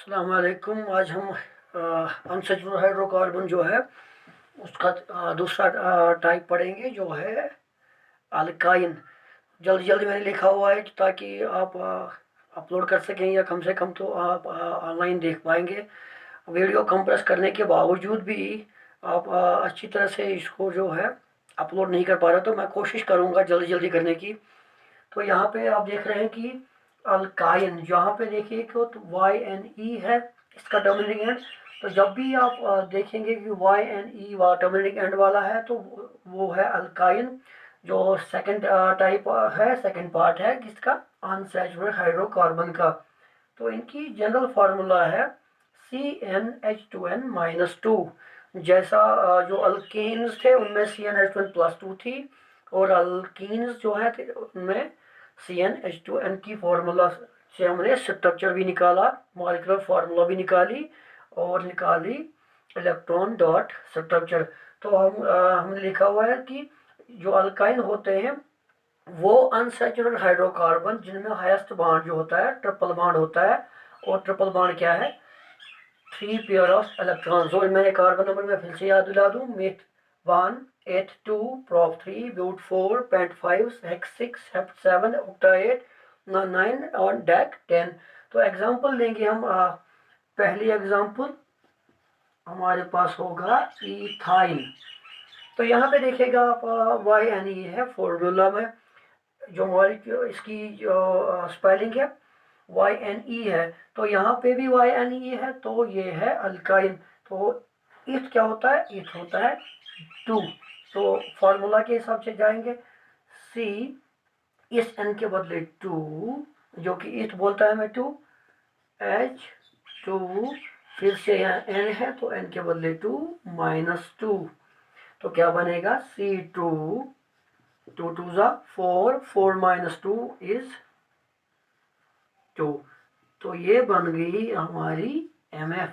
अस्सलाम वालेकुम। आज हम अनसैचुरेटेड हाइड्रोकार्बन जो है उसका दूसरा टाइप पढ़ेंगे जो है अल्काइन। जल्दी जल्दी मैंने लिखा हुआ है ताकि आप अपलोड कर सकें या कम से कम तो आप ऑनलाइन देख पाएंगे। वीडियो कंप्रेस करने के बावजूद भी आप अच्छी तरह से इसको जो है अपलोड नहीं कर पा रहे, तो मैं कोशिश करूँगा जल्दी जल्दी करने की। तो यहाँ पे आप देख रहे हैं कि अल्काइन, जहाँ पे देखिए कि तो YNE है इसका टर्मिनेटिंग एंड। तो जब भी आप देखेंगे कि YNE टर्मिनेटिंग एंड वाला है तो वो है अल्काइन। जो सेकंड टाइप है, सेकंड पार्ट है किसका, अनसैचुरेटेड हाइड्रोकार्बन का। तो इनकी जनरल फार्मूला है CnH2n-2। जैसा जो अल्केन्स थे उनमें CnH2n+2 थी, और अल्कीन्स जो है उनमें CnH2n की फार्मूला से हमने स्ट्रक्चर भी निकाला, मॉलिक्यूलर फार्मूला भी निकाली और निकाली इलेक्ट्रॉन डॉट स्ट्रक्चर। तो हमने लिखा हुआ है कि जो अल्काइन होते हैं वो अनसैचुरेटेड हाइड्रोकार्बन जिनमें हाईएस्ट बॉन्ड जो होता है ट्रिपल बॉन्ड होता है। और ट्रिपल बॉन्ड क्या है, 3 पेयर ऑफ इलेक्ट्रॉन्स। और मैंने कार्बन नंबर में फिर से याद दिला दूँ, meth 1 8 2 prop 3 but 4 pent 5 hex 6 hept 7 octa 8 9 और डेक 10। तो एग्जांपल लेंगे हम। पहली एग्जांपल हमारे पास होगा इथाइन। तो यहाँ पे देखिएगा आप YNE है फॉर्मूला में, जो मॉलिक्यूल इसकी जो स्पेलिंग है YNE है। तो यहाँ पे भी YNE है, तो ये है अल्काइन। तो इथ क्या होता है, इथ होता है 2। तो फार्मूला के हिसाब से जाएंगे, C इस N के बदले 2, जो कि इथ बोलता है मैं 2, H2, फिर से यहाँ N है तो N के बदले 2 -2। तो क्या बनेगा, C2, 2 2 ज़ा 4, 4 -2 इज 2। तो ये बन गई हमारी MF,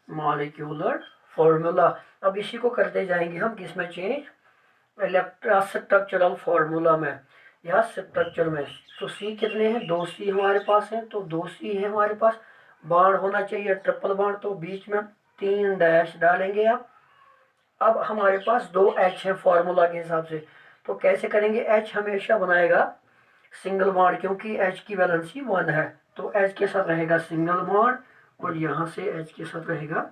मॉलिक्यूलर फॉर्मूला। अब इसी को करते जाएंगे हम किसमें चेंज, इलेक्ट्रा स्ट्रक्चरल फार्मूला में या स्ट्रक्चर में। तो C कितने हैं, 2 C हमारे पास हैं, तो 2 C है हमारे पास। बॉन्ड होना चाहिए ट्रिपल बॉन्ड, तो बीच में 3 डैश डालेंगे आप। अब हमारे पास 2 H है फार्मूला के हिसाब से। तो कैसे करेंगे, H हमेशा बनाएगा सिंगल बॉन्ड क्योंकि H की वैलेंसी 1 है। तो H के साथ रहेगा सिंगल बॉन्ड और यहाँ से H के साथ रहेगा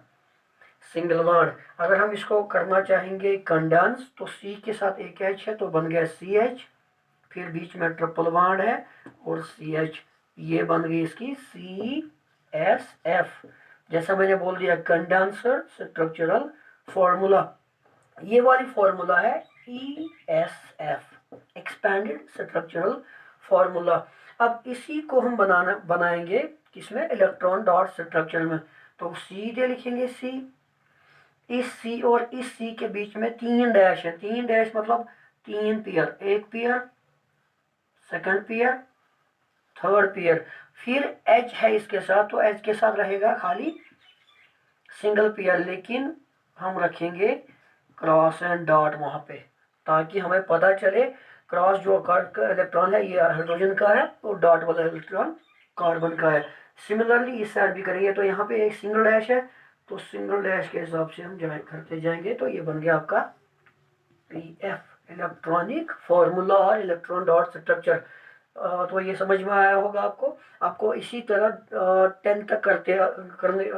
सिंगल बॉन्ड। अगर हम इसको करना चाहेंगे कंडेंस, तो C के साथ एक H है तो बन गया CH, फिर बीच में ट्रिपल बॉन्ड है और CH, ये बन गई इसकी CSF। जैसा मैंने बोल दिया कंडेंसर स्ट्रक्चरल फॉर्मूला, ये वाली फॉर्मूला है ESF, एक्सपेंडेड स्ट्रक्चरल फॉर्मूला। अब इसी को हम बनाएंगे किसमें, इलेक्ट्रॉन डॉट स्ट्रक्चर में। तो सीधे लिखेंगे C, इस C और इस C के बीच में 3 डैश है। 3 डैश मतलब 3 पेयर, एक pair, second pair, third pair. फिर H है इसके साथ, तो H के साथ रहेगा खाली सिंगल पेयर, लेकिन हम रखेंगे क्रॉस एंड डॉट वहाँ पे ताकि हमें पता चले क्रॉस जो इलेक्ट्रॉन है ये हाइड्रोजन का है और डॉट वाला इलेक्ट्रॉन कार्बन का है। सिमिलरली इस साइड भी करेंगे, तो यहाँ पे एक सिंगल डैश है तो सिंगल डैश के हिसाब से हम करते जाएंगे। तो ये बन गया आपका PF, इलेक्ट्रॉनिक फॉर्मूला और इलेक्ट्रॉन डॉट स्ट्रक्चर। तो ये समझ में आया होगा आपको। आपको इसी तरह 10 तक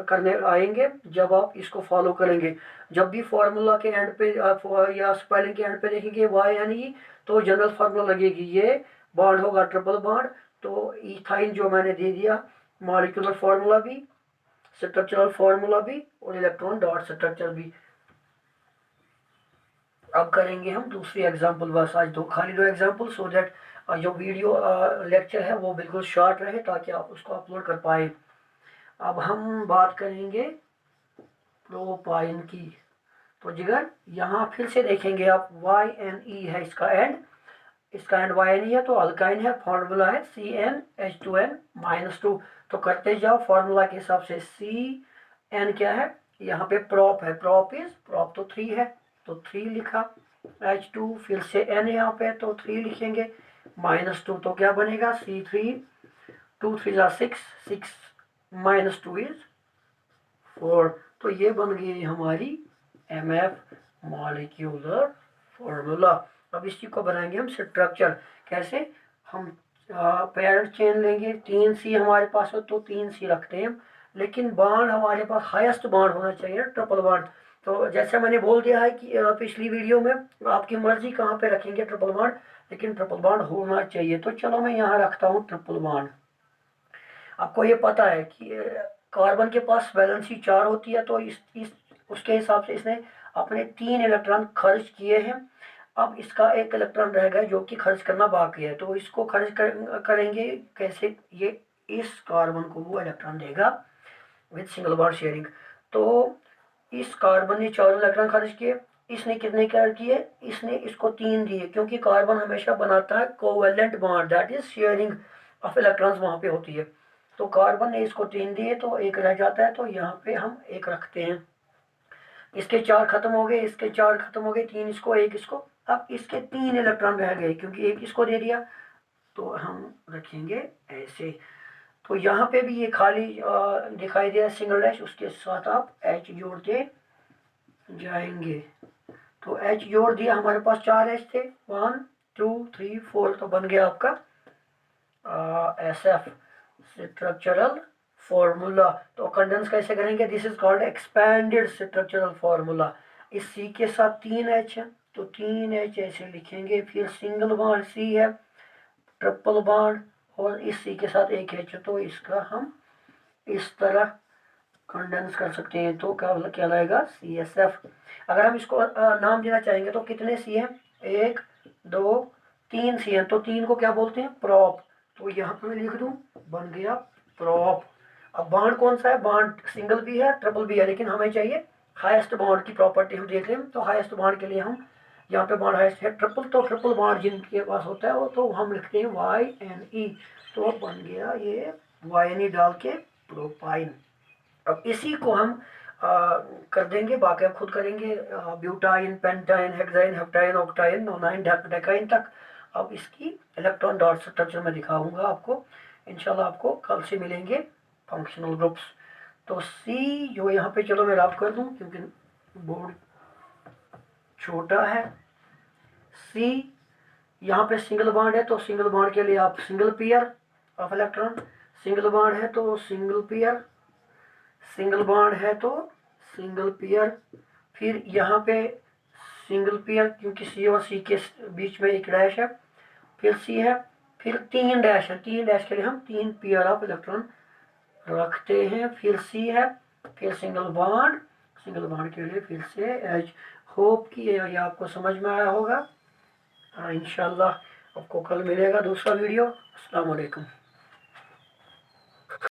करने आएंगे जब आप इसको फॉलो करेंगे। जब भी फार्मूला के एंड पे आप या स्पेलिंग के एंड पे देखेंगे YNE, तो जनरल फार्मूला लगेगी, ये बॉन्ड होगा ट्रिपल बॉन्ड। तो इथाइन जो मैंने दे दिया, मॉलिक्यूलर फार्मूला भी, स्ट्रक्चरल फार्मूला भी और इलेक्ट्रॉन डॉट स्ट्रक्चर भी। अब करेंगे हम दूसरी एग्जांपल, बस आज खाली दो एग्जांपल, सो दैट जो वीडियो लेक्चर है वो बिल्कुल शॉर्ट रहे ताकि आप उसको अपलोड कर पाए। अब हम बात करेंगे प्रोपाइन की। तो जिगर यहाँ फिर से देखेंगे आप, YNE है इसका एंड, इसका एंड YNE है तो अल्काइन है, फार्मूला है CnH2n-2। तो करते जाओ फार्मूला के हिसाब से। CN क्या है, यहाँ पे प्रॉप है, प्रॉप तो 3 है तो 3 लिखा, H2 फिर से N यहाँ पे तो 3 लिखेंगे, -2 तो क्या बनेगा C3, 2 3 ज़ा 6, 6 -2 इज 4। तो ये बन गई हमारी MF मॉलिक्यूलर फॉर्मूला। अब इसी को बनाएंगे हम स्ट्रक्चर। कैसे? हम पेरेंट चेन लेंगे, 3C हमारे पास हो तो 3C रखते हैं, लेकिन बॉन्ड हमारे पास हाईएस्ट बॉन्ड होना चाहिए, ट्रिपल बॉन्ड। तो जैसे मैंने बोल दिया है कि पिछली वीडियो में, आपकी मर्जी कहाँ पे रखेंगे ट्रिपल बॉन्ड, लेकिन ट्रिपल बॉन्ड होना चाहिए। तो चलो मैं यहाँ रखता हूँ ट्रिपल बॉन्ड। आपको ये पता है कि कार्बन के पास वैलेंसी 4 होती है, तो इस उसके हिसाब से इसने अपने 3 इलेक्ट्रॉन खर्च किए हैं। अब इसका एक इलेक्ट्रॉन रह गया जो कि खर्च करना बाकी है, तो इसको करेंगे कैसे? ये इस कार्बन को वो इलेक्ट्रॉन देगा विद सिंगल बॉन्ड शेयरिंग। तो इस कार्बन ने 4 इलेक्ट्रॉन खर्च किए, इसने कितने क्या किए? इसने इसको 3 दिए, क्योंकि कार्बन हमेशा बनाता है covalent bond, that is sharing of electrons वहाँ पे होती है। तो कार्बन ने इसको 3 दिए, तो एक रह जाता है, तो यहाँ पे हम एक रखते हैं। इसके 4 खत्म हो गए, इसके 4 खत्म हो गए, 3 इसको, एक इसको। अब इसके 3 इलेक्ट्रॉन रह गए, क्योंकि एक इसको दे दिया, तो हम रखेंगे ऐसे। तो यहाँ पे भी ये खाली दिखाई दिया सिंगल डैश, उसके साथ आप H जोड़ते जाएंगे। तो H जोड़ दिया, हमारे पास 4 H थे, 1 2 3 4, तो बन गया आपका SF स्ट्रक्चरल फॉर्मूला। तो कंडेंस कैसे करेंगे? This is called expanded structural formula. इस C के साथ 3 H है, तो 3 H ऐसे लिखेंगे, फिर सिंगल बॉन्ड C है, ट्रिपल बॉन्ड, और इस C के साथ एक H, तो इसका हम इस तरह कंडेंस कर सकते हैं। तो क्या कहलाएगा? CSF। अगर हम इसको नाम देना चाहेंगे तो कितने C हैं? 1 2 3 C हैं, तो 3 को क्या बोलते हैं? प्रॉप। तो यहाँ पे मैं लिख दूँ, बन गया प्रॉप। अब बॉन्ड कौन सा है? बॉन्ड सिंगल भी है, ट्रिपल भी है, लेकिन हमें चाहिए हाईएस्ट बॉन्ड की प्रॉपर्टी हम देख रहे हैं। तो हाईएस्ट बॉन्ड के लिए हम यहाँ पे बॉन्ड हाईएस्ट है ट्रिपल, तो ट्रिपल बॉन्ड जिनके पास होता है वो तो हम लिखते हैं YNE। तो बन गया ये YNE डाल के प्रोपाइन। अब इसी को हम कर देंगे, बाकी आप खुद करेंगे, ब्यूटाइन, पेंटाइन, हेक्साइन, हेप्टाइन, ऑक्टाइन, नोनाइन, डेकाइन तक। अब इसकी इलेक्ट्रॉन डॉट स्ट्रक्चर में दिखाऊंगा आपको इंशाल्लाह। आपको कल से मिलेंगे फंक्शनल ग्रुप्स। तो सी जो यहाँ पे, चलो मैं रब कर दूँ क्योंकि बोर्ड छोटा है। सी यहाँ पे सिंगल बॉन्ड है, तो सिंगल बॉन्ड के लिए आप single pair of electron, single bond है तो सिंगल पेयर, सिंगल बॉन्ड है तो सिंगल पेयर, फिर यहाँ पे सिंगल पेयर, क्योंकि C और C के बीच में एक डैश है, फिर C है, फिर 3 डैश है, 3 डैश के लिए हम 3 पेयर ऑफ इलेक्ट्रॉन रखते हैं, फिर C है, फिर सिंगल बॉन्ड, सिंगल बॉन्ड के लिए फिर से H। होप कि ये आपको समझ में आया होगा। इंशाल्लाह आपको कल मिलेगा दूसरा वीडियो। अस्सलाम वालेकुम।